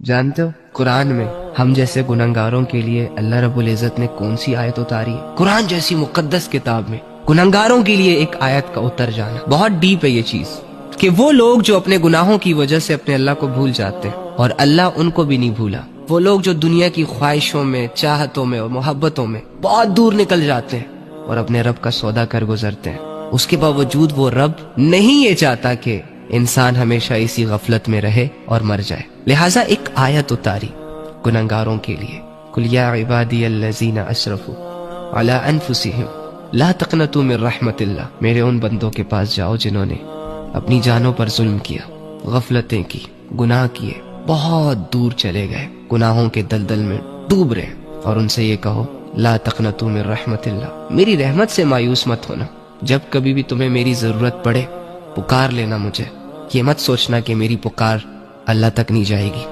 जानते हो कुरान में हम जैसे गुनहगारों के लिए अल्लाह रब्बुल इज़्ज़त ने कौन सी आयत उतारी है? कुरान जैसी मुकद्दस किताब में गुनहगारों के लिए एक आयत का उतर जाना बहुत डीप है ये चीज, कि वो लोग जो अपने गुनाहों की वजह से अपने अल्लाह को भूल जाते हैं और अल्लाह उनको भी नहीं भूला। वो लोग जो दुनिया की ख्वाहिशों में, चाहतों में और मोहब्बतों में बहुत दूर निकल जाते हैं और अपने रब का सौदा कर गुजरते हैं, उसके बावजूद वो रब नहीं ये चाहता कि इंसान हमेशा इसी गफलत में रहे और मर जाए। लिहाजा एक आयत उतारी गुनहगारों के लिए, कुल या इबादियल्लज़ीना असरफू अला अनफुसिहिम ला तक़नतू मिन रहमतिल्लाह। मेरे उन बंदों के पास जाओ जिन्होंने अपनी जानों पर जुल्म किया, गफलतें की, गुनाह किए, बहुत दूर चले गए, गुनाहों के दलदल में डूब रहे, और उनसे ये कहो ला तक़नतू मिन रहमतिल्लाह, मेरी रहमत से मायूस मत होना। जब कभी भी तुम्हें मेरी जरूरत पड़े पुकार लेना मुझे, ये मत सोचना कि मेरी पुकार अल्लाह तक नहीं जाएगी।